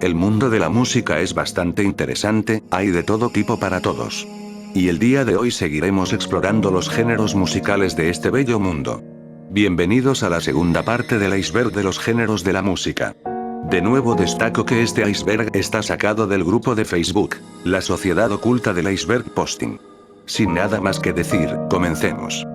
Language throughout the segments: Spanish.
El mundo de la música es bastante interesante, hay de todo tipo para todos. Y el día de hoy seguiremos explorando los géneros musicales de este bello mundo. Bienvenidos a la segunda parte del iceberg de los géneros de la música. De nuevo destaco que este iceberg está sacado del grupo de Facebook, La Sociedad Oculta del Iceberg Posting. Sin nada más que decir, comencemos.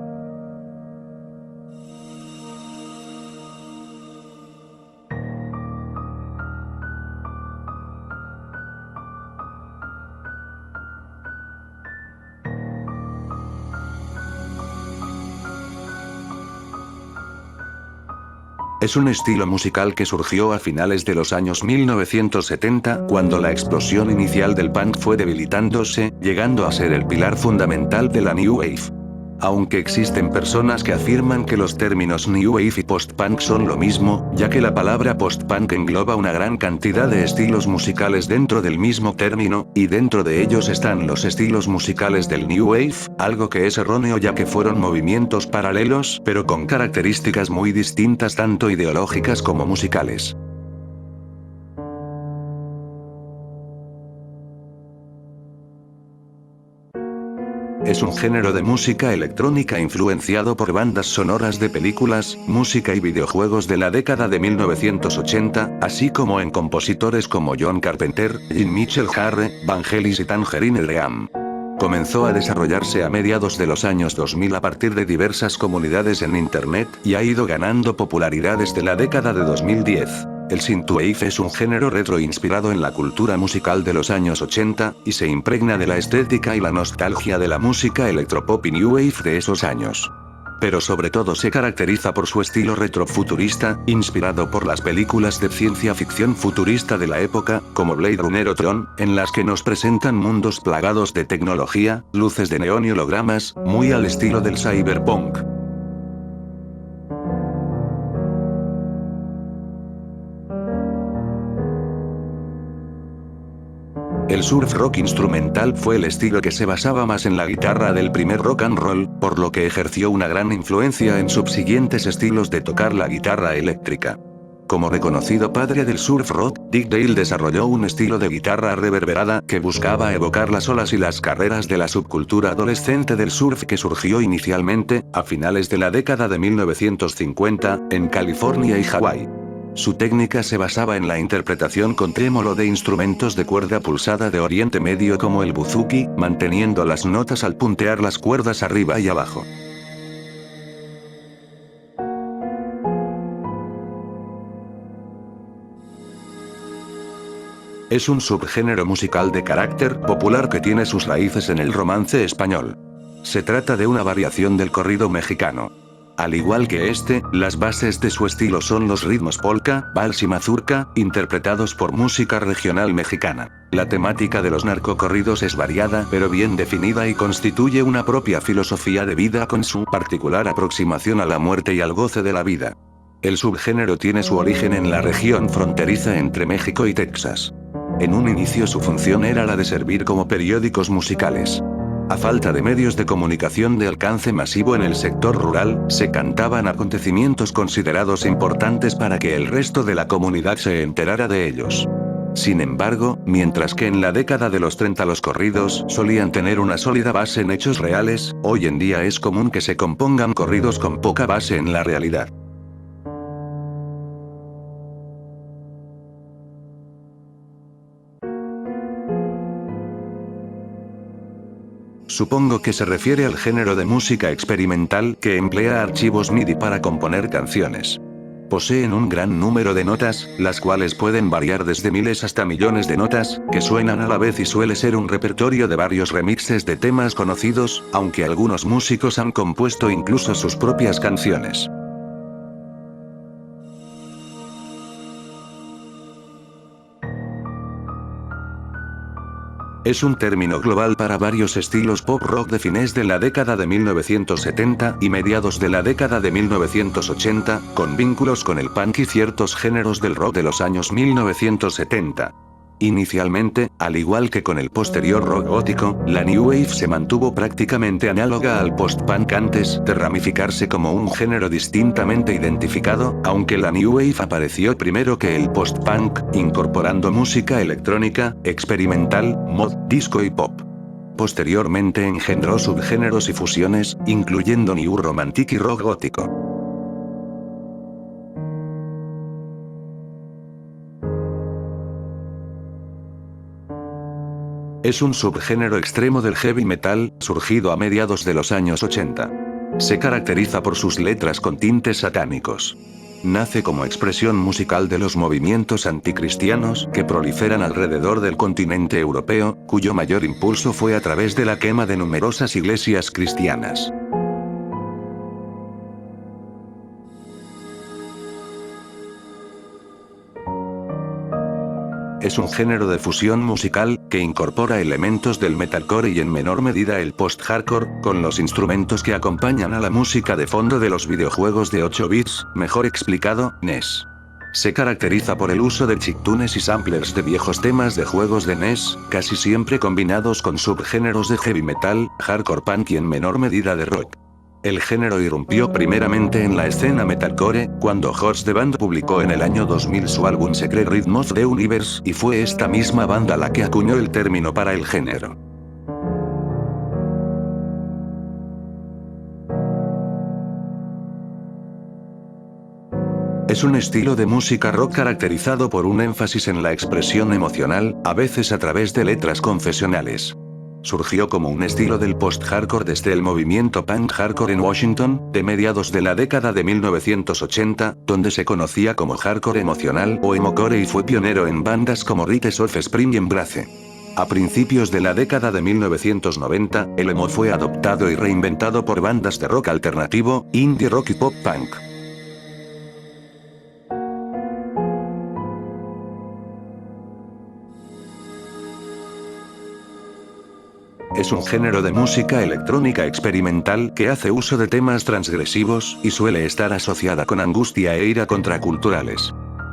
Es un estilo musical que surgió a finales de los años 1970, cuando la explosión inicial del punk fue debilitándose, llegando a ser el pilar fundamental de la New Wave. Aunque existen personas que afirman que los términos New Wave y Post-Punk son lo mismo, ya que la palabra Post-Punk engloba una gran cantidad de estilos musicales dentro del mismo término, y dentro de ellos están los estilos musicales del New Wave, algo que es erróneo ya que fueron movimientos paralelos, pero con características muy distintas tanto ideológicas como musicales. Es un género de música electrónica influenciado por bandas sonoras de películas, música y videojuegos de la década de 1980, así como en compositores como John Carpenter, Jim Mitchell Jarre, Vangelis y Tangerine Dream. Comenzó a desarrollarse a mediados de los años 2000 a partir de diversas comunidades en Internet, y ha ido ganando popularidad desde la década de 2010. El synthwave es un género retro inspirado en la cultura musical de los años 80, y se impregna de la estética y la nostalgia de la música electropop y new wave de esos años. Pero sobre todo se caracteriza por su estilo retrofuturista, inspirado por las películas de ciencia ficción futurista de la época, como Blade Runner o Tron, en las que nos presentan mundos plagados de tecnología, luces de neón y hologramas, muy al estilo del cyberpunk. El surf rock instrumental fue el estilo que se basaba más en la guitarra del primer rock and roll, por lo que ejerció una gran influencia en subsiguientes estilos de tocar la guitarra eléctrica. Como reconocido padre del surf rock, Dick Dale desarrolló un estilo de guitarra reverberada que buscaba evocar las olas y las carreras de la subcultura adolescente del surf que surgió inicialmente, a finales de la década de 1950, en California y Hawái. Su técnica se basaba en la interpretación con trémolo de instrumentos de cuerda pulsada de Oriente Medio como el buzuki, manteniendo las notas al puntear las cuerdas arriba y abajo. Es un subgénero musical de carácter popular que tiene sus raíces en el romance español. Se trata de una variación del corrido mexicano. Al igual que este, las bases de su estilo son los ritmos polka, vals y mazurca, interpretados por música regional mexicana. La temática de los narcocorridos es variada pero bien definida y constituye una propia filosofía de vida con su particular aproximación a la muerte y al goce de la vida. El subgénero tiene su origen en la región fronteriza entre México y Texas. En un inicio su función era la de servir como periódicos musicales. A falta de medios de comunicación de alcance masivo en el sector rural, se cantaban acontecimientos considerados importantes para que el resto de la comunidad se enterara de ellos. Sin embargo, mientras que en la década de los 30 los corridos solían tener una sólida base en hechos reales, hoy en día es común que se compongan corridos con poca base en la realidad. Supongo que se refiere al género de música experimental que emplea archivos MIDI para componer canciones. Poseen un gran número de notas, las cuales pueden variar desde miles hasta millones de notas, que suenan a la vez y suele ser un repertorio de varios remixes de temas conocidos, aunque algunos músicos han compuesto incluso sus propias canciones. Es un término global para varios estilos pop rock de fines de la década de 1970 y mediados de la década de 1980, con vínculos con el punk y ciertos géneros del rock de los años 1970. Inicialmente, al igual que con el posterior rock gótico, la New Wave se mantuvo prácticamente análoga al post-punk antes de ramificarse como un género distintamente identificado, aunque la New Wave apareció primero que el post-punk, incorporando música electrónica, experimental, mod, disco y pop. Posteriormente engendró subgéneros y fusiones, incluyendo New Romantic y rock gótico. Es un subgénero extremo del heavy metal, surgido a mediados de los años 80. Se caracteriza por sus letras con tintes satánicos. Nace como expresión musical de los movimientos anticristianos que proliferan alrededor del continente europeo, cuyo mayor impulso fue a través de la quema de numerosas iglesias cristianas. Es un género de fusión musical, que incorpora elementos del metalcore y en menor medida el post-hardcore, con los instrumentos que acompañan a la música de fondo de los videojuegos de 8 bits, mejor explicado, NES. Se caracteriza por el uso de chiptunes y samplers de viejos temas de juegos de NES, casi siempre combinados con subgéneros de heavy metal, hardcore punk y en menor medida de rock. El género irrumpió primeramente en la escena metalcore, cuando Horse the Band publicó en el año 2000 su álbum Secret Rhythm of the Universe, y fue esta misma banda la que acuñó el término para el género. Es un estilo de música rock caracterizado por un énfasis en la expresión emocional, a veces a través de letras confesionales. Surgió como un estilo del post-hardcore desde el movimiento punk hardcore en Washington, de mediados de la década de 1980, donde se conocía como hardcore emocional o emocore y fue pionero en bandas como Rites of Spring y Embrace. A principios de la década de 1990, el emo fue adoptado y reinventado por bandas de rock alternativo, indie rock y pop punk. Es un género de música electrónica experimental que hace uso de temas transgresivos, y suele estar asociada con angustia e ira contraculturales.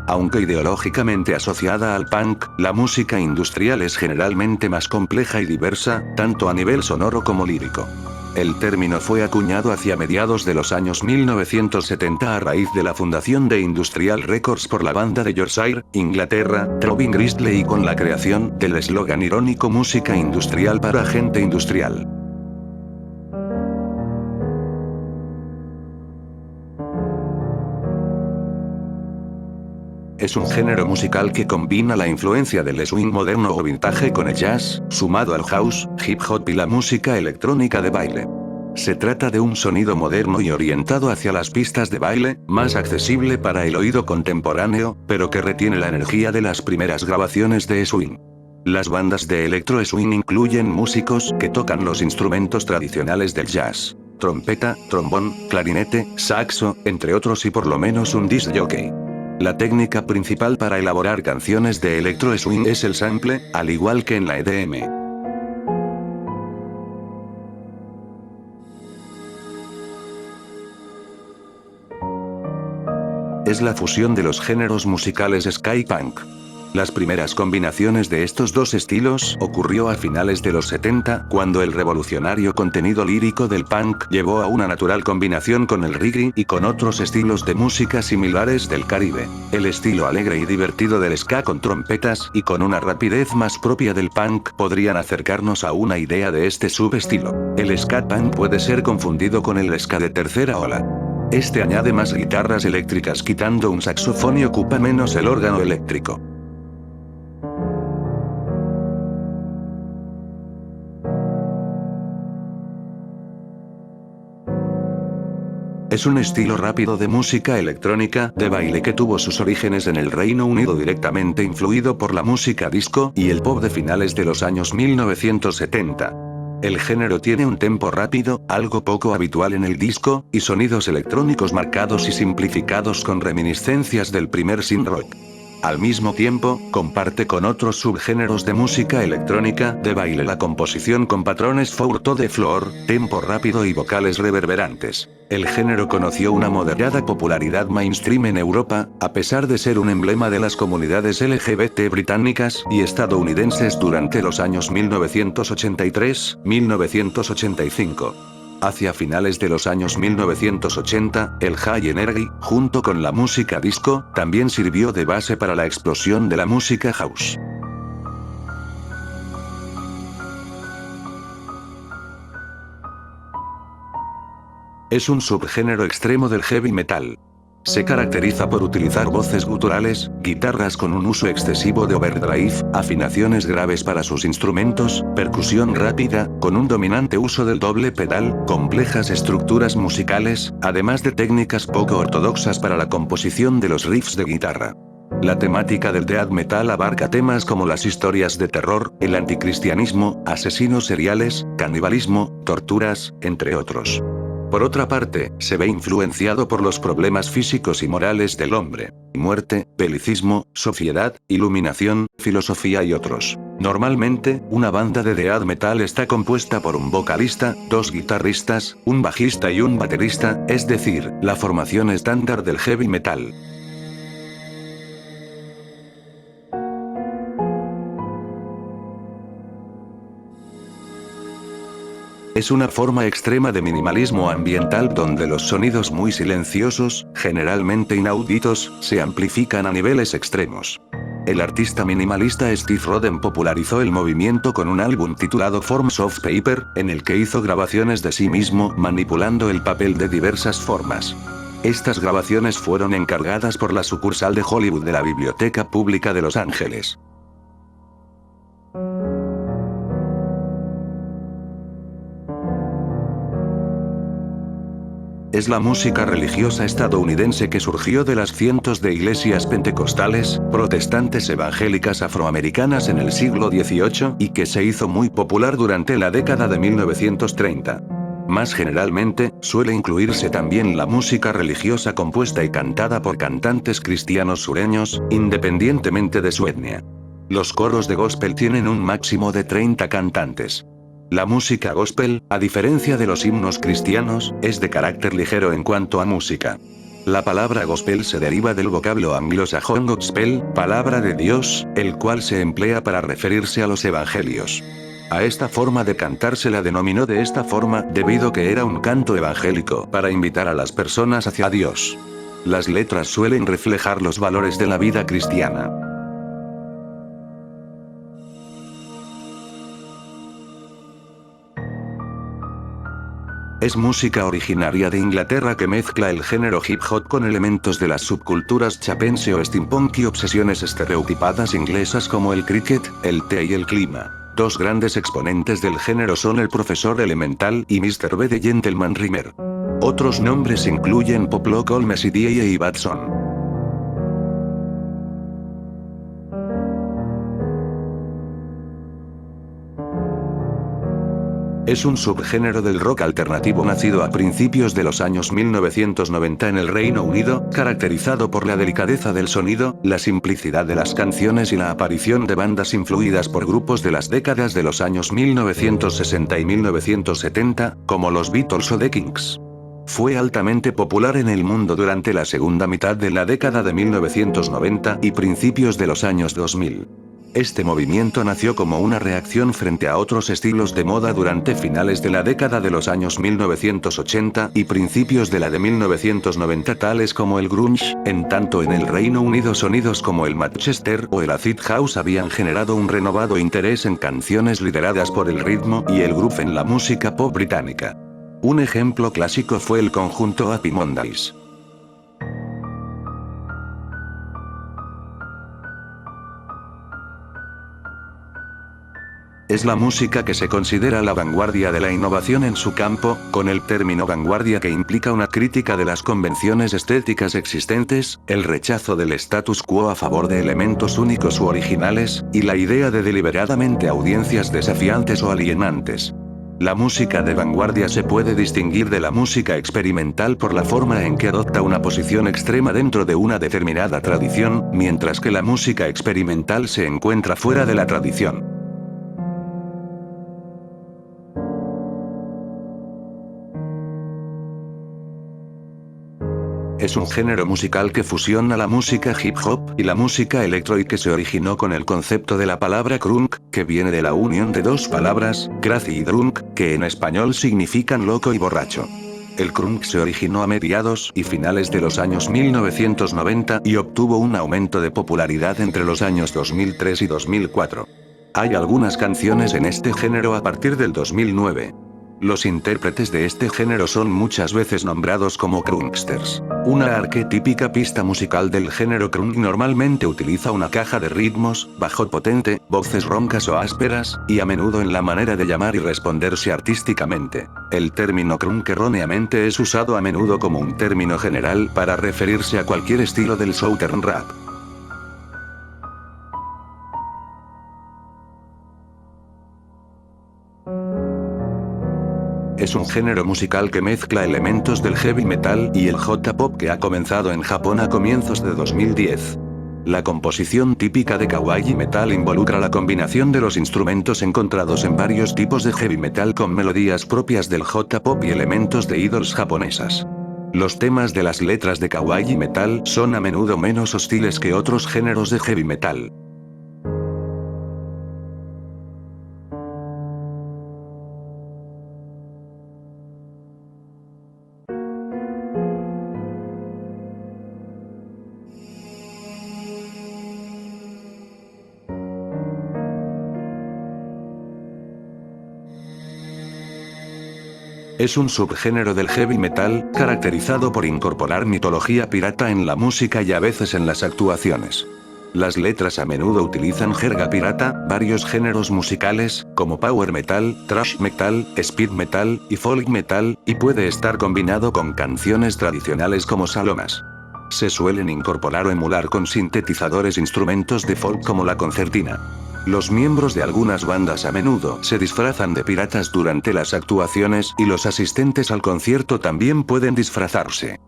Aunque ideológicamente asociada al punk, la música industrial es generalmente más compleja y diversa, tanto a nivel sonoro como lírico. El término fue acuñado hacia mediados de los años 1970 a raíz de la fundación de Industrial Records por la banda de Yorkshire, Inglaterra, Robin Gristley, y con la creación del eslogan irónico "música industrial para gente industrial". Es un género musical que combina la influencia del swing moderno o vintage con el jazz, sumado al house, hip hop y la música electrónica de baile. Se trata de un sonido moderno y orientado hacia las pistas de baile, más accesible para el oído contemporáneo, pero que retiene la energía de las primeras grabaciones de swing. Las bandas de electro swing incluyen músicos que tocan los instrumentos tradicionales del jazz: trompeta, trombón, clarinete, saxo, entre otros, y por lo menos un disc jockey. La técnica principal para elaborar canciones de electro swing es el sample, al igual que en la EDM. Es la fusión de los géneros musicales ska y punk. Las primeras combinaciones de estos dos estilos ocurrió a finales de los 70, cuando el revolucionario contenido lírico del punk llevó a una natural combinación con el reggae y con otros estilos de música similares del Caribe. El estilo alegre y divertido del ska con trompetas y con una rapidez más propia del punk podrían acercarnos a una idea de este subestilo. El ska punk puede ser confundido con el ska de tercera ola. Este añade más guitarras eléctricas quitando un saxofón y ocupa menos el órgano eléctrico. Es un estilo rápido de música electrónica de baile que tuvo sus orígenes en el Reino Unido, directamente influido por la música disco y el pop de finales de los años 1970. El género tiene un tempo rápido, algo poco habitual en el disco, y sonidos electrónicos marcados y simplificados con reminiscencias del primer synth rock. Al mismo tiempo, comparte con otros subgéneros de música electrónica de baile la composición con patrones fourth de floor, tempo rápido y vocales reverberantes. El género conoció una moderada popularidad mainstream en Europa, a pesar de ser un emblema de las comunidades LGBT británicas y estadounidenses durante los años 1983-1985. Hacia finales de los años 1980, el High Energy, junto con la música disco, también sirvió de base para la explosión de la música house. Es un subgénero extremo del heavy metal. Se caracteriza por utilizar voces guturales, guitarras con un uso excesivo de overdrive, afinaciones graves para sus instrumentos, percusión rápida, con un dominante uso del doble pedal, complejas estructuras musicales, además de técnicas poco ortodoxas para la composición de los riffs de guitarra. La temática del death metal abarca temas como las historias de terror, el anticristianismo, asesinos seriales, canibalismo, torturas, entre otros. Por otra parte, se ve influenciado por los problemas físicos y morales del hombre. Muerte, belicismo, sociedad, iluminación, filosofía y otros. Normalmente, una banda de death metal está compuesta por un vocalista, dos guitarristas, un bajista y un baterista, es decir, la formación estándar del heavy metal. Es una forma extrema de minimalismo ambiental donde los sonidos muy silenciosos, generalmente inauditos, se amplifican a niveles extremos. El artista minimalista Steve Roden popularizó el movimiento con un álbum titulado Forms of Paper, en el que hizo grabaciones de sí mismo manipulando el papel de diversas formas. Estas grabaciones fueron encargadas por la sucursal de Hollywood de la Biblioteca Pública de Los Ángeles. Es la música religiosa estadounidense que surgió de las cientos de iglesias pentecostales, protestantes evangélicas afroamericanas en el siglo XVIII y que se hizo muy popular durante la década de 1930. Más generalmente, suele incluirse también la música religiosa compuesta y cantada por cantantes cristianos sureños, independientemente de su etnia. Los coros de gospel tienen un máximo de 30 cantantes. La música gospel, a diferencia de los himnos cristianos, es de carácter ligero en cuanto a música. La palabra gospel se deriva del vocablo anglosajón gospel, palabra de Dios, el cual se emplea para referirse a los evangelios. A esta forma de cantar se la denominó de esta forma, debido que era un canto evangélico para invitar a las personas hacia Dios. Las letras suelen reflejar los valores de la vida cristiana. Es música originaria de Inglaterra que mezcla el género hip hop con elementos de las subculturas chapense o steampunk y obsesiones estereotipadas inglesas como el cricket, el té y el clima. Dos grandes exponentes del género son el Profesor Elemental y Mr. B de Gentleman Rimmer. Otros nombres incluyen Poplock Holmes y D.A. Batson. Es un subgénero del rock alternativo nacido a principios de los años 1990 en el Reino Unido, caracterizado por la delicadeza del sonido, la simplicidad de las canciones y la aparición de bandas influidas por grupos de las décadas de los años 1960 y 1970, como los Beatles o The Kinks. Fue altamente popular en el mundo durante la segunda mitad de la década de 1990 y principios de los años 2000. Este movimiento nació como una reacción frente a otros estilos de moda durante finales de la década de los años 1980 y principios de la de 1990, tales como el grunge. En tanto en el Reino Unido sonidos como el Manchester o el acid house habían generado un renovado interés en canciones lideradas por el ritmo y el groove en la música pop británica. Un ejemplo clásico fue el conjunto Happy Mondays. Es la música que se considera la vanguardia de la innovación en su campo, con el término vanguardia que implica una crítica de las convenciones estéticas existentes, el rechazo del status quo a favor de elementos únicos u originales, y la idea de deliberadamente audiencias desafiantes o alienantes. La música de vanguardia se puede distinguir de la música experimental por la forma en que adopta una posición extrema dentro de una determinada tradición, mientras que la música experimental se encuentra fuera de la tradición. Es un género musical que fusiona la música hip hop y la música electro y que se originó con el concepto de la palabra crunk, que viene de la unión de dos palabras, crazy y drunk, que en español significan loco y borracho. El crunk se originó a mediados y finales de los años 1990 y obtuvo un aumento de popularidad entre los años 2003 y 2004. Hay algunas canciones en este género a partir del 2009. Los intérpretes de este género son muchas veces nombrados como crunksters. Una arquetípica pista musical del género crunk normalmente utiliza una caja de ritmos, bajo potente, voces roncas o ásperas, y a menudo en la manera de llamar y responderse artísticamente. El término crunk erróneamente es usado a menudo como un término general para referirse a cualquier estilo del southern rap. Es un género musical que mezcla elementos del heavy metal y el J-pop que ha comenzado en Japón a comienzos de 2010. La composición típica de kawaii metal involucra la combinación de los instrumentos encontrados en varios tipos de heavy metal con melodías propias del J-pop y elementos de idols japonesas. Los temas de las letras de kawaii metal son a menudo menos hostiles que otros géneros de heavy metal. Es un subgénero del heavy metal, caracterizado por incorporar mitología pirata en la música y a veces en las actuaciones. Las letras a menudo utilizan jerga pirata, varios géneros musicales, como power metal, thrash metal, speed metal y folk metal, y puede estar combinado con canciones tradicionales como salomas. Se suelen incorporar o emular con sintetizadores instrumentos de folk como la concertina. Los miembros de algunas bandas a menudo se disfrazan de piratas durante las actuaciones y los asistentes al concierto también pueden disfrazarse.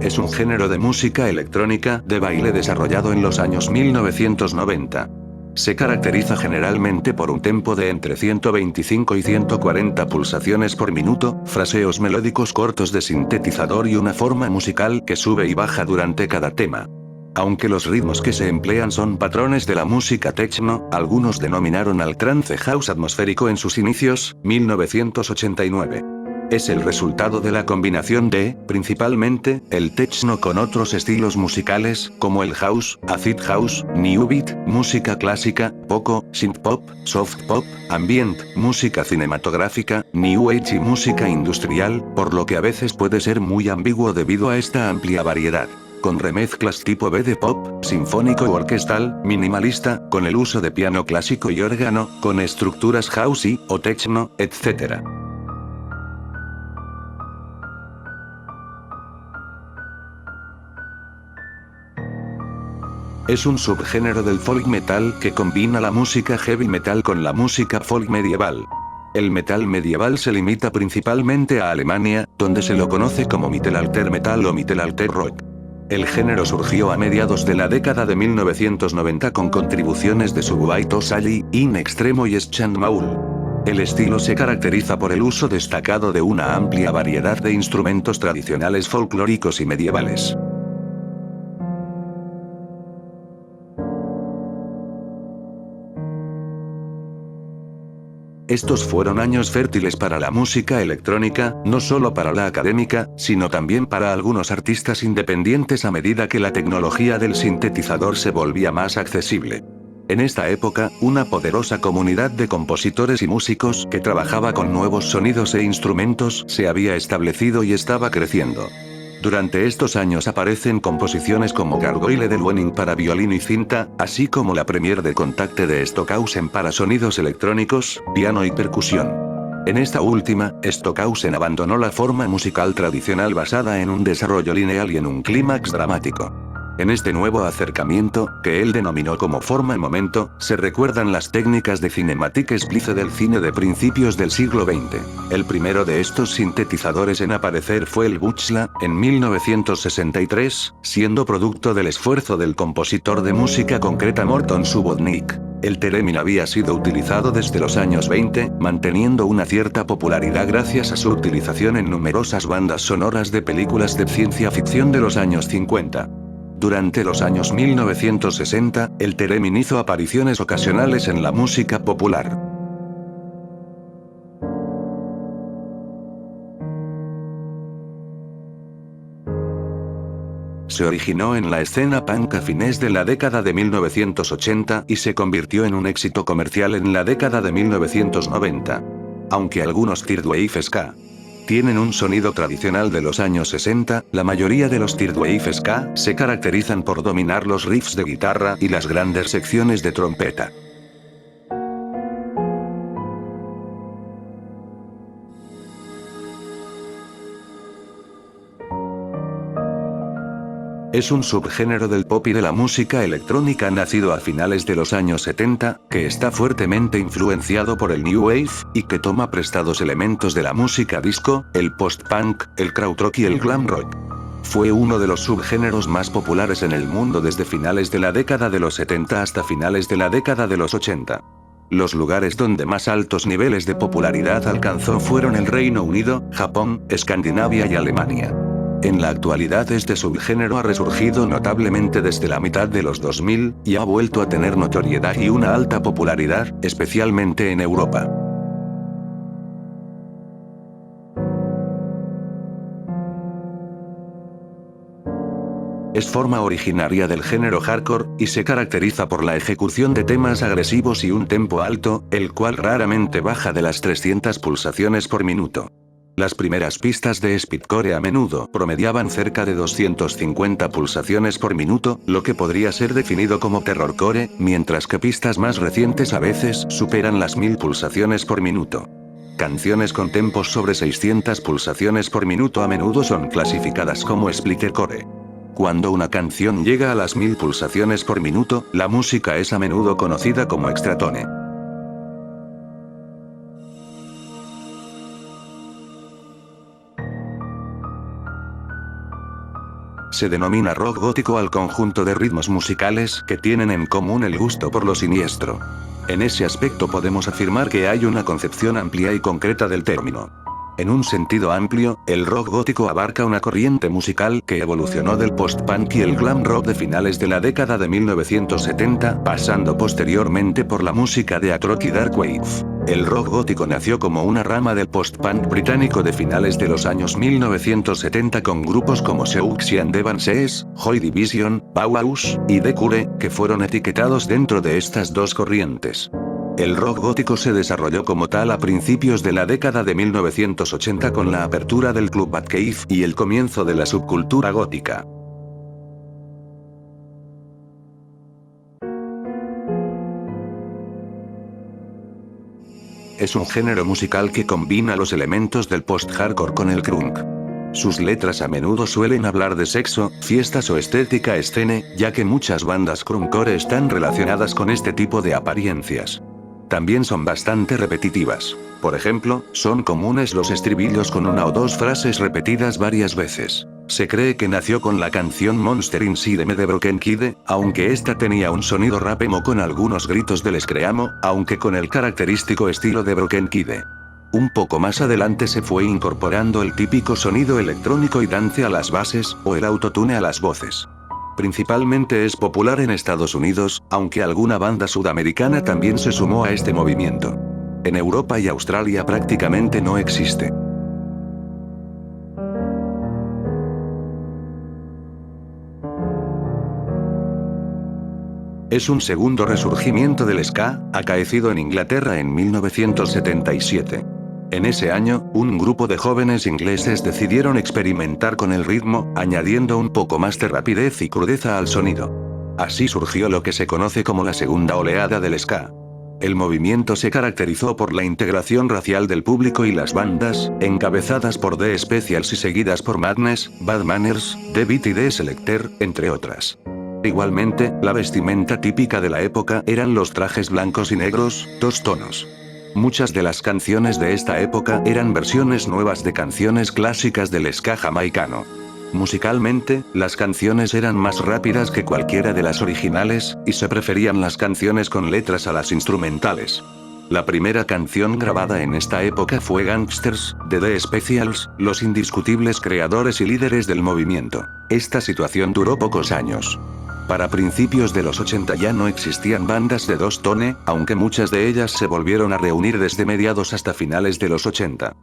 Es un género de música electrónica de baile desarrollado en los años 1990. Se caracteriza generalmente por un tempo de entre 125 y 140 pulsaciones por minuto, fraseos melódicos cortos de sintetizador y una forma musical que sube y baja durante cada tema. Aunque los ritmos que se emplean son patrones de la música techno, algunos denominaron al trance house atmosférico en sus inicios, 1989. Es el resultado de la combinación de, principalmente, el techno con otros estilos musicales, como el house, acid house, new beat, música clásica, poco, synthpop, soft pop, ambient, música cinematográfica, new age y música industrial, por lo que a veces puede ser muy ambiguo debido a esta amplia variedad. Con remezclas tipo B de pop, sinfónico o orquestal, minimalista, con el uso de piano clásico y órgano, con estructuras housey o techno, etc. Es un subgénero del folk metal que combina la música heavy metal con la música folk medieval. El metal medieval se limita principalmente a Alemania, donde se lo conoce como Mittelalter Metal o Mittelalter Rock. El género surgió a mediados de la década de 1990 con contribuciones de Subway Sally, In Extremo y Schand Maul. El estilo se caracteriza por el uso destacado de una amplia variedad de instrumentos tradicionales folclóricos y medievales. Estos fueron años fértiles para la música electrónica, no solo para la académica, sino también para algunos artistas independientes a medida que la tecnología del sintetizador se volvía más accesible. En esta época, una poderosa comunidad de compositores y músicos que trabajaba con nuevos sonidos e instrumentos se había establecido y estaba creciendo. Durante estos años aparecen composiciones como Gargoyle de Luening para violín y cinta, así como la premiere de Contacte de Stockhausen para sonidos electrónicos, piano y percusión. En esta última, Stockhausen abandonó la forma musical tradicional basada en un desarrollo lineal y en un clímax dramático. En este nuevo acercamiento, que él denominó como forma y momento, se recuerdan las técnicas de Cinematic Splice del cine de principios del siglo XX. El primero de estos sintetizadores en aparecer fue el Buchla, en 1963, siendo producto del esfuerzo del compositor de música concreta Morton Subotnick. El theremin había sido utilizado desde los años 20, manteniendo una cierta popularidad gracias a su utilización en numerosas bandas sonoras de películas de ciencia ficción de los años 50. Durante los años 1960, el theremin hizo apariciones ocasionales en la música popular. Se originó en la escena punk a fines de la década de 1980 y se convirtió en un éxito comercial en la década de 1990. Aunque algunos thirdwave ska tienen un sonido tradicional de los años 60, la mayoría de los thirdwave ska se caracterizan por dominar los riffs de guitarra y las grandes secciones de trompeta. Es un subgénero del pop y de la música electrónica nacido a finales de los años 70, que está fuertemente influenciado por el New Wave, y que toma prestados elementos de la música disco, el post-punk, el krautrock y el glam rock. Fue uno de los subgéneros más populares en el mundo desde finales de la década de los 70 hasta finales de la década de los 80. Los lugares donde más altos niveles de popularidad alcanzó fueron el Reino Unido, Japón, Escandinavia y Alemania. En la actualidad este subgénero ha resurgido notablemente desde la mitad de los 2000, y ha vuelto a tener notoriedad y una alta popularidad, especialmente en Europa. Es forma originaria del género hardcore, y se caracteriza por la ejecución de temas agresivos y un tempo alto, el cual raramente baja de las 300 pulsaciones por minuto. Las primeras pistas de speedcore a menudo promediaban cerca de 250 pulsaciones por minuto, lo que podría ser definido como terrorcore, mientras que pistas más recientes a veces superan las 1000 pulsaciones por minuto. Canciones con tempos sobre 600 pulsaciones por minuto a menudo son clasificadas como splittercore. Cuando una canción llega a las 1000 pulsaciones por minuto, la música es a menudo conocida como extratone. Se denomina rock gótico al conjunto de ritmos musicales que tienen en común el gusto por lo siniestro. En ese aspecto podemos afirmar que hay una concepción amplia y concreta del término. En un sentido amplio, el rock gótico abarca una corriente musical que evolucionó del post-punk y el glam rock de finales de la década de 1970, pasando posteriormente por la música de art rock y dark wave. El rock gótico nació como una rama del post-punk británico de finales de los años 1970 con grupos como Siouxsie and the Banshees, Joy Division, Bauhaus, y The Cure, que fueron etiquetados dentro de estas dos corrientes. El rock gótico se desarrolló como tal a principios de la década de 1980 con la apertura del Club Batcave y el comienzo de la subcultura gótica. Es un género musical que combina los elementos del post-hardcore con el crunk. Sus letras a menudo suelen hablar de sexo, fiestas o estética escene, ya que muchas bandas crunkcore están relacionadas con este tipo de apariencias. También son bastante repetitivas. Por ejemplo, son comunes los estribillos con una o dos frases repetidas varias veces. Se cree que nació con la canción Monster Inside Me de Broken Kid, aunque esta tenía un sonido rap emo con algunos gritos del screamo, aunque con el característico estilo de Broken Kid. Un poco más adelante se fue incorporando el típico sonido electrónico y dance a las bases, o el autotune a las voces. Principalmente es popular en Estados Unidos, aunque alguna banda sudamericana también se sumó a este movimiento. En Europa y Australia prácticamente no existe. Es un segundo resurgimiento del ska, acaecido en Inglaterra en 1977. En ese año, un grupo de jóvenes ingleses decidieron experimentar con el ritmo, añadiendo un poco más de rapidez y crudeza al sonido. Así surgió lo que se conoce como la segunda oleada del ska. El movimiento se caracterizó por la integración racial del público y las bandas, encabezadas por The Specials y seguidas por Madness, Bad Manners, The Beat y The Selecter, entre otras. Igualmente, la vestimenta típica de la época eran los trajes blancos y negros, dos tonos. Muchas de las canciones de esta época eran versiones nuevas de canciones clásicas del ska jamaicano. Musicalmente, las canciones eran más rápidas que cualquiera de las originales, y se preferían las canciones con letras a las instrumentales. La primera canción grabada en esta época fue Gangsters, de The Specials, los indiscutibles creadores y líderes del movimiento. Esta situación duró pocos años. Para principios de los 80 ya no existían bandas de dos tone, aunque muchas de ellas se volvieron a reunir desde mediados hasta finales de los 80.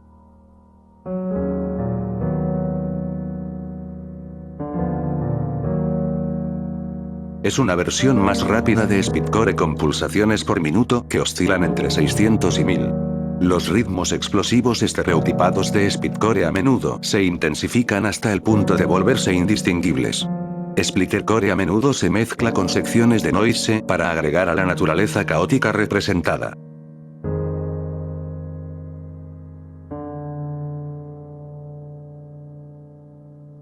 Es una versión más rápida de speedcore con pulsaciones por minuto que oscilan entre 600 y 1000. Los ritmos explosivos estereotipados de speedcore a menudo se intensifican hasta el punto de volverse indistinguibles. Splittercore a menudo se mezcla con secciones de noise para agregar a la naturaleza caótica representada.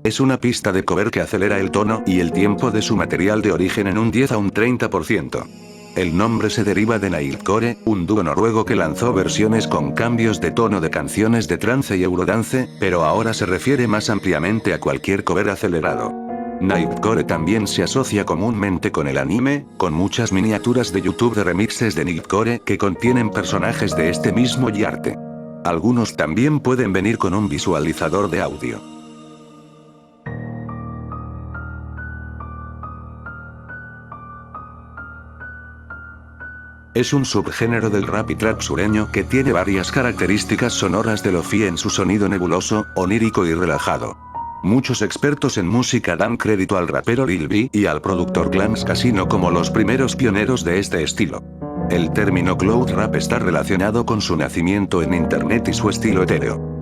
Es una pista de cover que acelera el tono y el tiempo de su material de origen en un 10 a un 30%. El nombre se deriva de Nightcore, un dúo noruego que lanzó versiones con cambios de tono de canciones de trance y eurodance, pero ahora se refiere más ampliamente a cualquier cover acelerado. Nightcore también se asocia comúnmente con el anime, con muchas miniaturas de YouTube de remixes de Nightcore que contienen personajes de este mismo y arte. Algunos también pueden venir con un visualizador de audio. Es un subgénero del rap y trap sureño que tiene varias características sonoras de lo-fi en su sonido nebuloso, onírico y relajado. Muchos expertos en música dan crédito al rapero Lil B y al productor Clams Casino como los primeros pioneros de este estilo. El término cloud rap está relacionado con su nacimiento en internet y su estilo etéreo.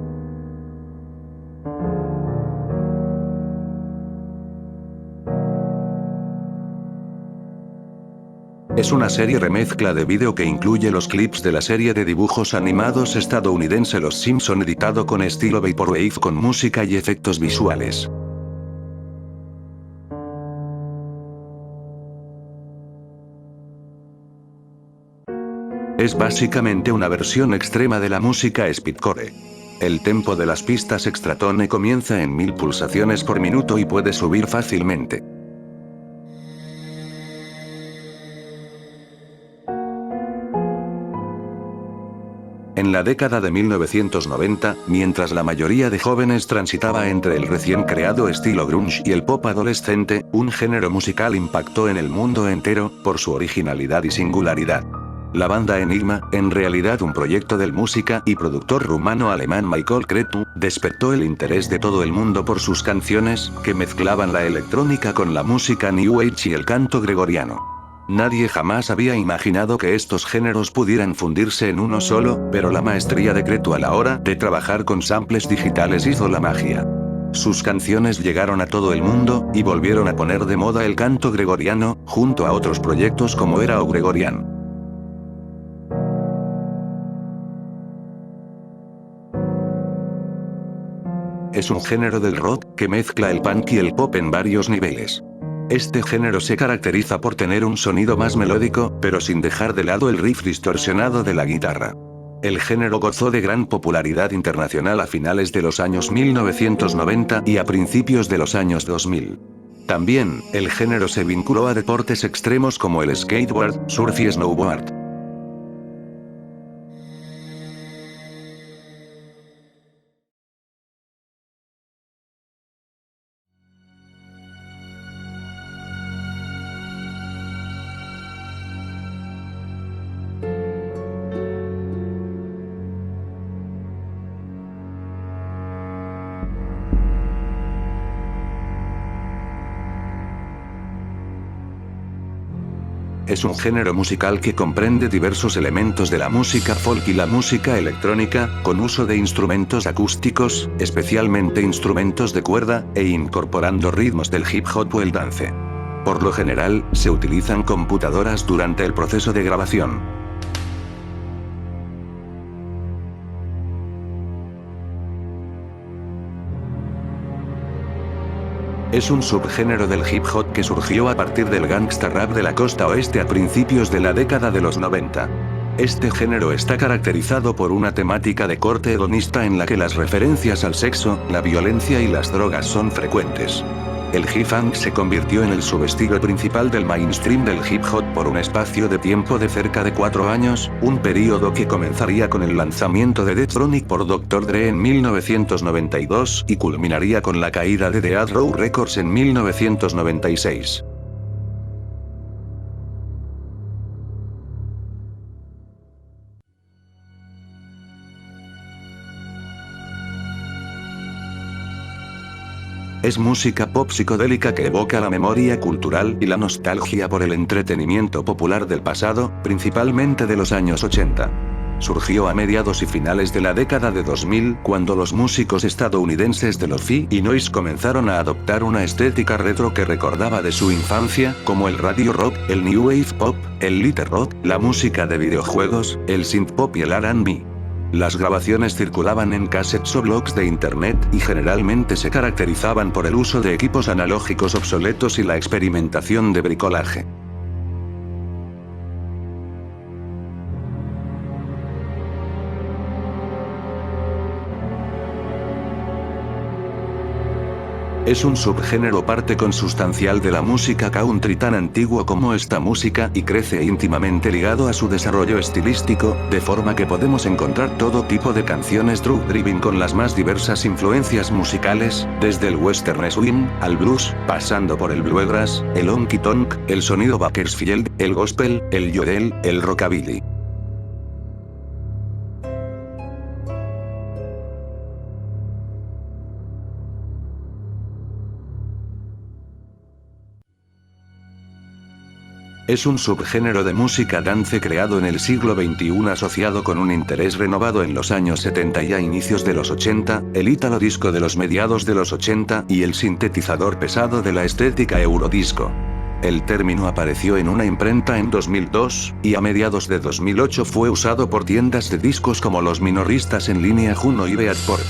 Es una serie remezcla de vídeo que incluye los clips de la serie de dibujos animados estadounidense Los Simpson editado con estilo Vaporwave con música y efectos visuales. Es básicamente una versión extrema de la música speedcore. El tempo de las pistas extratone comienza en 1000 pulsaciones por minuto y puede subir fácilmente. En la década de 1990, mientras la mayoría de jóvenes transitaba entre el recién creado estilo grunge y el pop adolescente, un género musical impactó en el mundo entero, por su originalidad y singularidad. La banda Enigma, en realidad un proyecto del músico y productor rumano-alemán Michael Cretu, despertó el interés de todo el mundo por sus canciones, que mezclaban la electrónica con la música New Age y el canto gregoriano. Nadie jamás había imaginado que estos géneros pudieran fundirse en uno solo, pero la maestría de Cretu a la hora de trabajar con samples digitales hizo la magia. Sus canciones llegaron a todo el mundo, y volvieron a poner de moda el canto gregoriano, junto a otros proyectos como era O Gregorian. Es un género del rock, que mezcla el punk y el pop en varios niveles. Este género se caracteriza por tener un sonido más melódico, pero sin dejar de lado el riff distorsionado de la guitarra. El género gozó de gran popularidad internacional a finales de los años 1990 y a principios de los años 2000. También, el género se vinculó a deportes extremos como el skateboard, surf y snowboard. Es un género musical que comprende diversos elementos de la música folk y la música electrónica, con uso de instrumentos acústicos, especialmente instrumentos de cuerda, e incorporando ritmos del hip hop o el dance. Por lo general, se utilizan computadoras durante el proceso de grabación. Es un subgénero del hip hop que surgió a partir del gangsta rap de la costa oeste a principios de la década de los 90. Este género está caracterizado por una temática de corte hedonista en la que las referencias al sexo, la violencia y las drogas son frecuentes. El G-Funk se convirtió en el subestilo principal del mainstream del hip hop por un espacio de tiempo de cerca de 4 años, un período que comenzaría con el lanzamiento de Death Chronic por Dr. Dre en 1992 y culminaría con la caída de Death Row Records en 1996. Es música pop psicodélica que evoca la memoria cultural y la nostalgia por el entretenimiento popular del pasado, principalmente de los años 80. Surgió a mediados y finales de la década de 2000, cuando los músicos estadounidenses de lo-fi y noise comenzaron a adoptar una estética retro que recordaba de su infancia, como el radio rock, el new wave pop, el litter rock, la música de videojuegos, el synth pop y el R&B. Las grabaciones circulaban en cassettes o blogs de internet y generalmente se caracterizaban por el uso de equipos analógicos obsoletos y la experimentación de bricolaje. Es un subgénero parte consustancial de la música country tan antiguo como esta música y crece íntimamente ligado a su desarrollo estilístico, de forma que podemos encontrar todo tipo de canciones drug-driven con las más diversas influencias musicales, desde el western swing, al blues, pasando por el bluegrass, el honky tonk, el sonido Bakersfield, el gospel, el yodel, el rockabilly. Es un subgénero de música dance creado en el siglo XXI asociado con un interés renovado en los años 70 y a inicios de los 80, el ítalo disco de los mediados de los 80 y el sintetizador pesado de la estética eurodisco. El término apareció en una imprenta en 2002, y a mediados de 2008 fue usado por tiendas de discos como los minoristas en línea Juno y Beatport.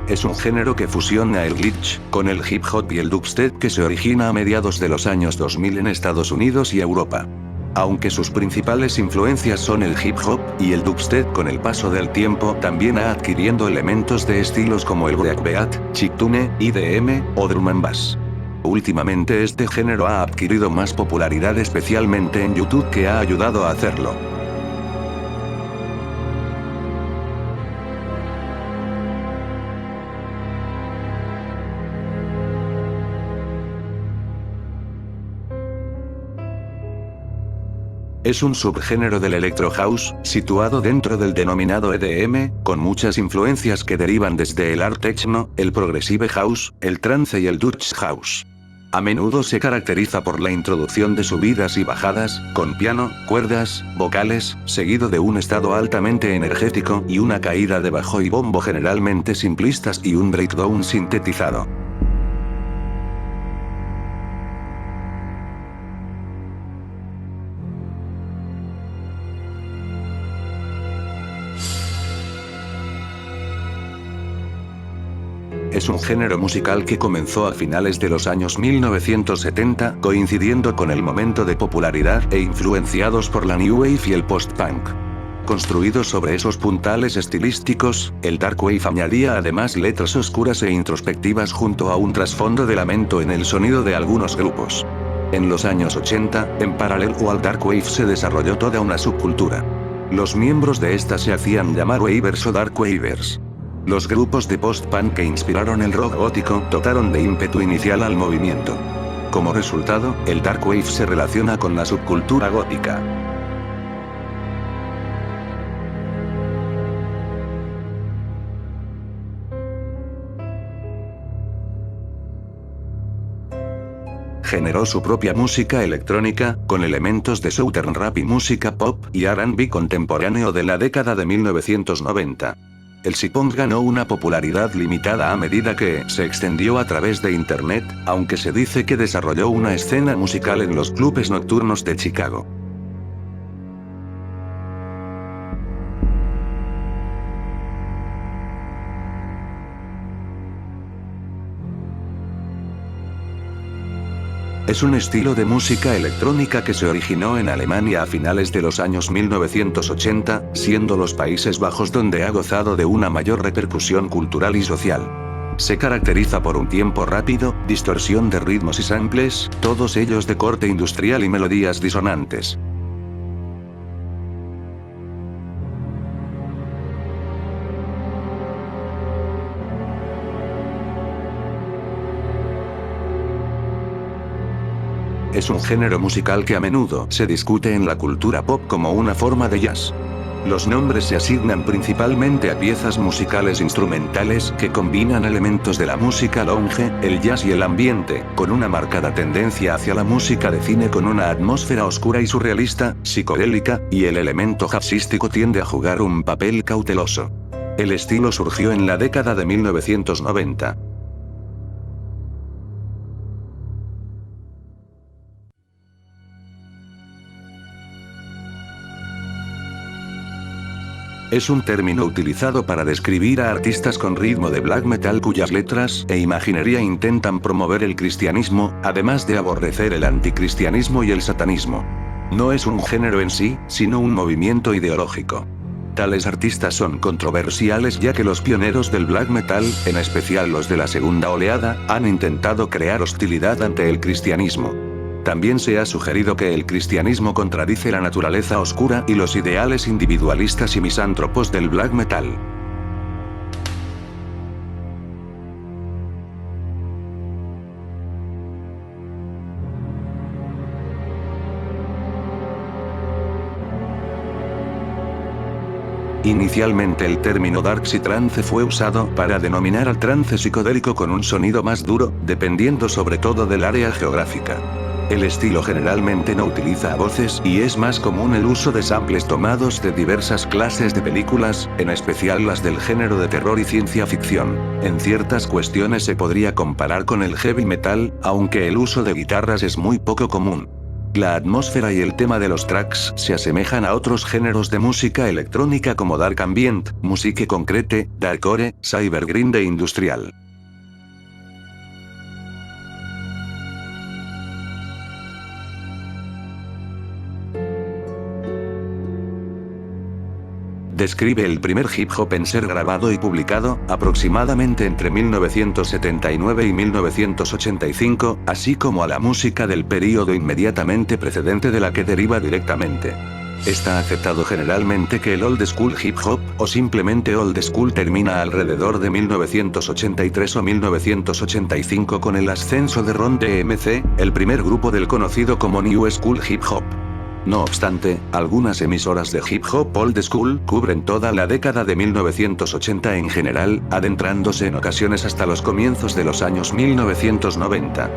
Es un género que fusiona el glitch con el hip hop y el dubstep que se origina a mediados de los años 2000 en Estados Unidos y Europa. Aunque sus principales influencias son el hip hop y el dubstep, con el paso del tiempo también ha adquiriendo elementos de estilos como el breakbeat, chiptune, IDM o drum and bass. Últimamente este género ha adquirido más popularidad especialmente en YouTube, que ha ayudado a hacerlo. Es un subgénero del electro house, situado dentro del denominado EDM, con muchas influencias que derivan desde el art techno, el progressive house, el trance y el Dutch house. A menudo se caracteriza por la introducción de subidas y bajadas, con piano, cuerdas, vocales, seguido de un estado altamente energético y una caída de bajo y bombo generalmente simplistas y un breakdown sintetizado. Es un género musical que comenzó a finales de los años 1970, coincidiendo con el momento de popularidad e influenciados por la New Wave y el post-punk. Construido sobre esos puntales estilísticos, el Dark Wave añadía además letras oscuras e introspectivas junto a un trasfondo de lamento en el sonido de algunos grupos. En los años 80, en paralelo al Dark Wave se desarrolló toda una subcultura. Los miembros de esta se hacían llamar Wavers o Dark Wavers. Los grupos de post-punk que inspiraron el rock gótico dotaron de ímpetu inicial al movimiento. Como resultado, el Dark Wave se relaciona con la subcultura gótica. Generó su propia música electrónica, con elementos de southern rap y música pop y R&B contemporáneo de la década de 1990. El sipong ganó una popularidad limitada a medida que se extendió a través de Internet, aunque se dice que desarrolló una escena musical en los clubes nocturnos de Chicago. Es un estilo de música electrónica que se originó en Alemania a finales de los años 1980, siendo los Países Bajos donde ha gozado de una mayor repercusión cultural y social. Se caracteriza por un tiempo rápido, distorsión de ritmos y samples, todos ellos de corte industrial y melodías disonantes. Es un género musical que a menudo se discute en la cultura pop como una forma de jazz. Los nombres se asignan principalmente a piezas musicales instrumentales que combinan elementos de la música lounge, el jazz y el ambiente, con una marcada tendencia hacia la música de cine con una atmósfera oscura y surrealista, psicodélica, y el elemento jazzístico tiende a jugar un papel cauteloso. El estilo surgió en la década de 1990. Es un término utilizado para describir a artistas con ritmo de black metal cuyas letras e imaginería intentan promover el cristianismo, además de aborrecer el anticristianismo y el satanismo. No es un género en sí, sino un movimiento ideológico. Tales artistas son controversiales ya que los pioneros del black metal, en especial los de la segunda oleada, han intentado crear hostilidad ante el cristianismo. También se ha sugerido que el cristianismo contradice la naturaleza oscura y los ideales individualistas y misántropos del black metal. Inicialmente el término dark psytrance fue usado para denominar al trance psicodélico con un sonido más duro, dependiendo sobre todo del área geográfica. El estilo generalmente no utiliza voces y es más común el uso de samples tomados de diversas clases de películas, en especial las del género de terror y ciencia ficción. En ciertas cuestiones se podría comparar con el heavy metal, aunque el uso de guitarras es muy poco común. La atmósfera y el tema de los tracks se asemejan a otros géneros de música electrónica como dark ambient, musique concrete, darkcore, cybergrind e industrial. Describe el primer hip hop en ser grabado y publicado, aproximadamente entre 1979 y 1985, así como a la música del período inmediatamente precedente de la que deriva directamente. Está aceptado generalmente que el old school hip hop, o simplemente old school, termina alrededor de 1983 o 1985 con el ascenso de Ron DMC, el primer grupo del conocido como New School Hip Hop. No obstante, algunas emisoras de hip hop old school cubren toda la década de 1980 en general, adentrándose en ocasiones hasta los comienzos de los años 1990.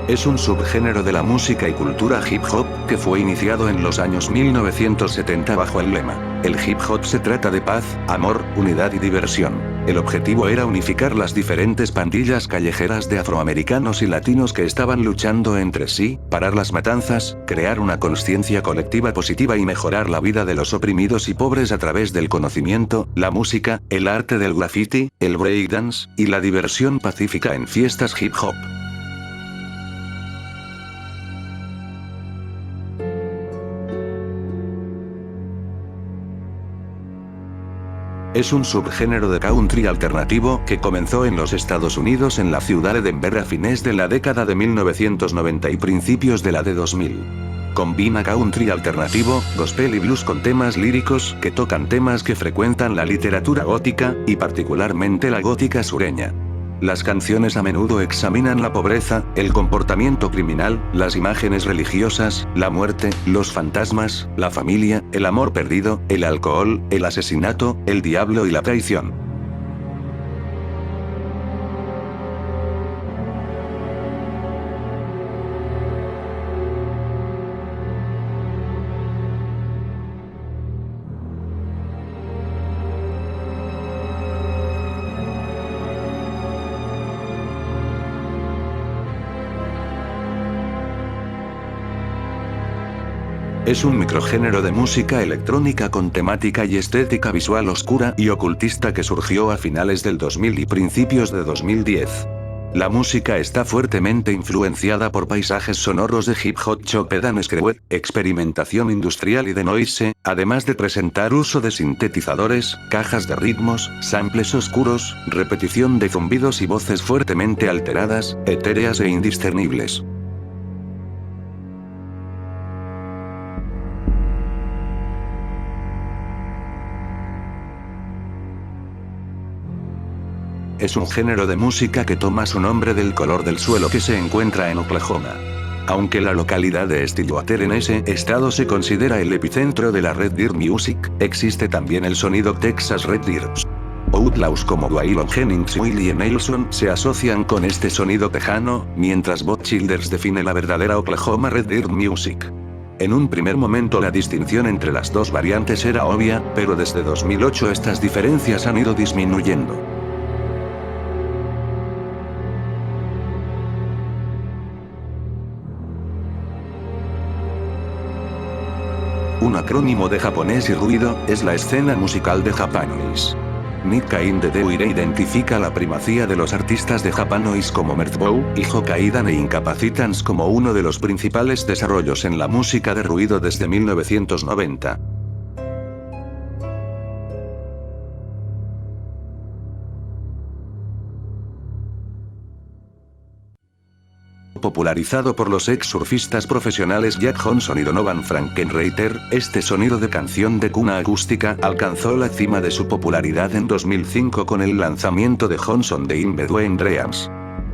Es un subgénero de la música y cultura hip hop, que fue iniciado en los años 1970 bajo el lema: el hip hop se trata de paz, amor, unidad y diversión. El objetivo era unificar las diferentes pandillas callejeras de afroamericanos y latinos que estaban luchando entre sí, parar las matanzas, crear una conciencia colectiva positiva y mejorar la vida de los oprimidos y pobres a través del conocimiento, la música, el arte del graffiti, el breakdance, y la diversión pacífica en fiestas hip hop. Es un subgénero de country alternativo que comenzó en los Estados Unidos en la ciudad de Denver a fines de la década de 1990 y principios de la de 2000. Combina country alternativo, gospel y blues con temas líricos que tocan temas que frecuentan la literatura gótica, y particularmente la gótica sureña. Las canciones a menudo examinan la pobreza, el comportamiento criminal, las imágenes religiosas, la muerte, los fantasmas, la familia, el amor perdido, el alcohol, el asesinato, el diablo y la traición. Es un microgénero de música electrónica con temática y estética visual oscura y ocultista que surgió a finales del 2000 y principios de 2010. La música está fuertemente influenciada por paisajes sonoros de hip hop, chopped and screwed, experimentación industrial y de noise, además de presentar uso de sintetizadores, cajas de ritmos, samples oscuros, repetición de zumbidos y voces fuertemente alteradas, etéreas e indiscernibles. Es un género de música que toma su nombre del color del suelo que se encuentra en Oklahoma. Aunque la localidad de Stillwater en ese estado se considera el epicentro de la Red Dirt Music, existe también el sonido Texas Red Dirt. Outlaws como Waylon Jennings y Willie Nelson se asocian con este sonido tejano, mientras Bob Childers define la verdadera Oklahoma Red Dirt Music. En un primer momento la distinción entre las dos variantes era obvia, pero desde 2008 estas diferencias han ido disminuyendo. Un acrónimo de japonés y ruido, es la escena musical de Japanoise. Nikkei de Deire identifica la primacía de los artistas de Japanoise como Mertbow y Hokkaidan e Incapacitans como uno de los principales desarrollos en la música de ruido desde 1990. Popularizado por los ex-surfistas profesionales Jack Johnson y Donovan Frankenreiter, este sonido de canción de cuna acústica alcanzó la cima de su popularidad en 2005 con el lanzamiento de Johnson de In Between Dreams.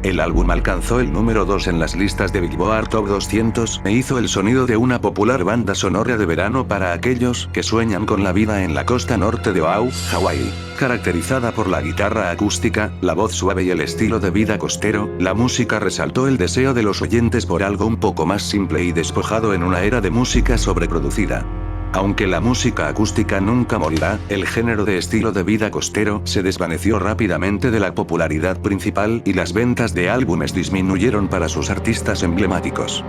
El álbum alcanzó el número 2 en las listas de Billboard Top 200 e hizo el sonido de una popular banda sonora de verano para aquellos que sueñan con la vida en la costa norte de Oahu, Hawái. Caracterizada por la guitarra acústica, la voz suave y el estilo de vida costero, la música resaltó el deseo de los oyentes por algo un poco más simple y despojado en una era de música sobreproducida. Aunque la música acústica nunca morirá, el género de estilo de vida costero se desvaneció rápidamente de la popularidad principal y las ventas de álbumes disminuyeron para sus artistas emblemáticos.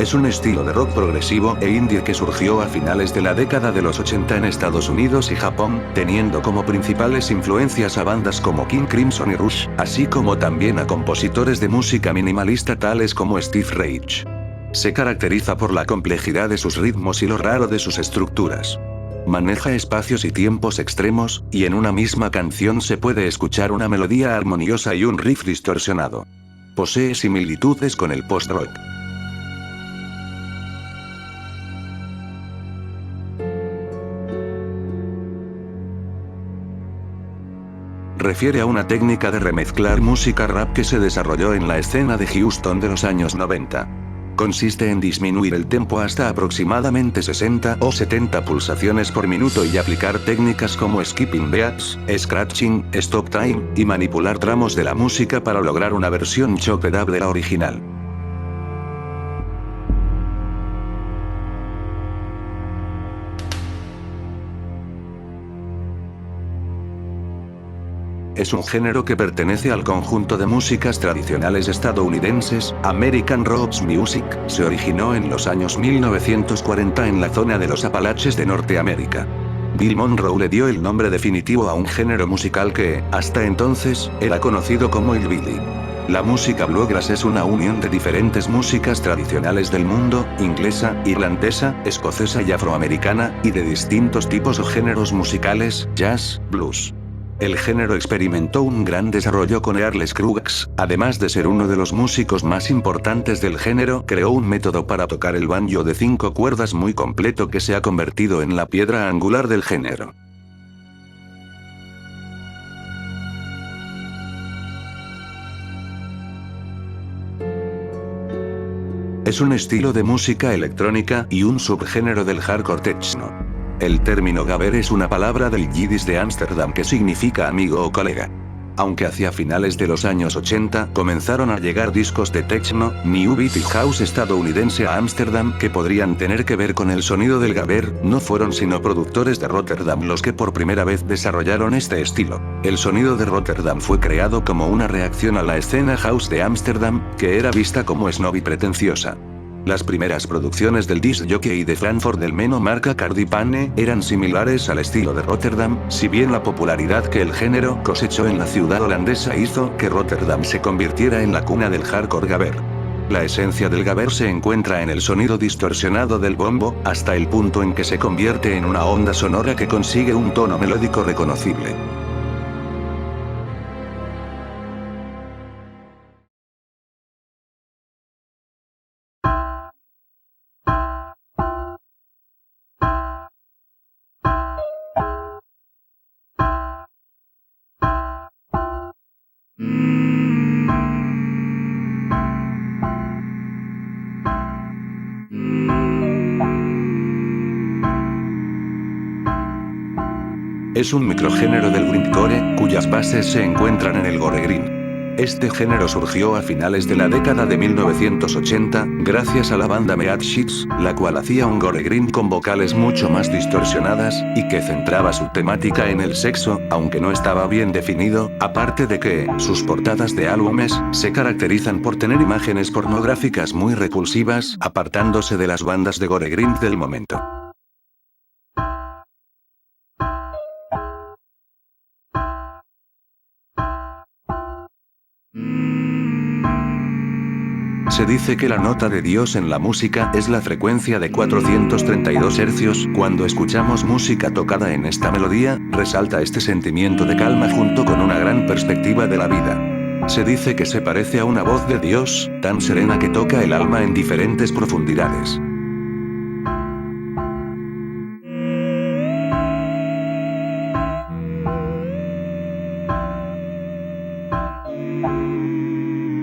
Es un estilo de rock progresivo e indie que surgió a finales de la década de los 80 en Estados Unidos y Japón, teniendo como principales influencias a bandas como King Crimson y Rush, así como también a compositores de música minimalista tales como Steve Reich. Se caracteriza por la complejidad de sus ritmos y lo raro de sus estructuras. Maneja espacios y tiempos extremos, y en una misma canción se puede escuchar una melodía armoniosa y un riff distorsionado. Posee similitudes con el post-rock. Refiere a una técnica de remezclar música rap que se desarrolló en la escena de Houston de los años 90. Consiste en disminuir el tempo hasta aproximadamente 60 o 70 pulsaciones por minuto y aplicar técnicas como skipping beats, scratching, stop time, y manipular tramos de la música para lograr una versión chopped up de la original. Es un género que pertenece al conjunto de músicas tradicionales estadounidenses, American Roots Music. Se originó en los años 1940 en la zona de los Apalaches de Norteamérica. Bill Monroe le dio el nombre definitivo a un género musical que, hasta entonces, era conocido como hillbilly. La música bluegrass es una unión de diferentes músicas tradicionales del mundo, inglesa, irlandesa, escocesa y afroamericana, y de distintos tipos o géneros musicales, jazz, blues. El género experimentó un gran desarrollo con Earl Scruggs, además de ser uno de los músicos más importantes del género, creó un método para tocar el banjo de 5 cuerdas muy completo que se ha convertido en la piedra angular del género. Es un estilo de música electrónica y un subgénero del hardcore techno. El término gabber es una palabra del yiddish de Ámsterdam que significa amigo o colega. Aunque hacia finales de los años 80 comenzaron a llegar discos de techno, new beat y house estadounidense a Ámsterdam que podrían tener que ver con el sonido del gabber, no fueron sino productores de Rotterdam los que por primera vez desarrollaron este estilo. El sonido de Rotterdam fue creado como una reacción a la escena house de Ámsterdam, que era vista como snob y pretenciosa. Las primeras producciones del disc jockey de Frankfurt del Meno marca Cardi Pane eran similares al estilo de Rotterdam, si bien la popularidad que el género cosechó en la ciudad holandesa hizo que Rotterdam se convirtiera en la cuna del hardcore gabber. La esencia del gabber se encuentra en el sonido distorsionado del bombo, hasta el punto en que se convierte en una onda sonora que consigue un tono melódico reconocible. Es un microgénero del grindcore, cuyas bases se encuentran en el gore grind. Este género surgió a finales de la década de 1980, gracias a la banda Meat Sheets, la cual hacía un gore grind con vocales mucho más distorsionadas, y que centraba su temática en el sexo, aunque no estaba bien definido, aparte de que, sus portadas de álbumes, se caracterizan por tener imágenes pornográficas muy repulsivas, apartándose de las bandas de gore grind del momento. Se dice que la nota de Dios en la música es la frecuencia de 432 hercios. Cuando escuchamos música tocada en esta melodía, resalta este sentimiento de calma junto con una gran perspectiva de la vida. Se dice que se parece a una voz de Dios, tan serena que toca el alma en diferentes profundidades.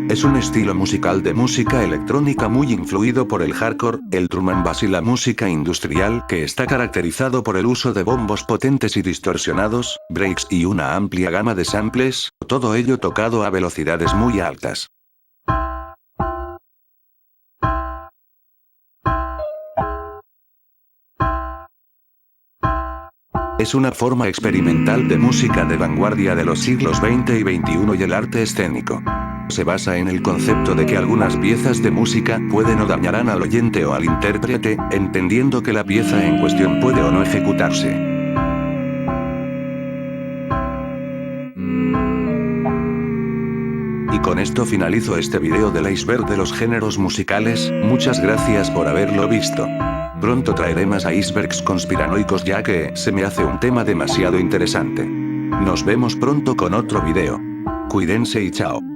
Es un estilo musical de música electrónica muy influido por el hardcore, el drum and bass y la música industrial, que está caracterizado por el uso de bombos potentes y distorsionados, breaks y una amplia gama de samples, todo ello tocado a velocidades muy altas. Es una forma experimental de música de vanguardia de los siglos XX y XXI y el arte escénico. Se basa en el concepto de que algunas piezas de música pueden o dañarán al oyente o al intérprete, entendiendo que la pieza en cuestión puede o no ejecutarse. Y con esto finalizo este video del iceberg de los géneros musicales, muchas gracias por haberlo visto. Pronto traeré más icebergs conspiranoicos ya que se me hace un tema demasiado interesante. Nos vemos pronto con otro video. Cuídense y chao.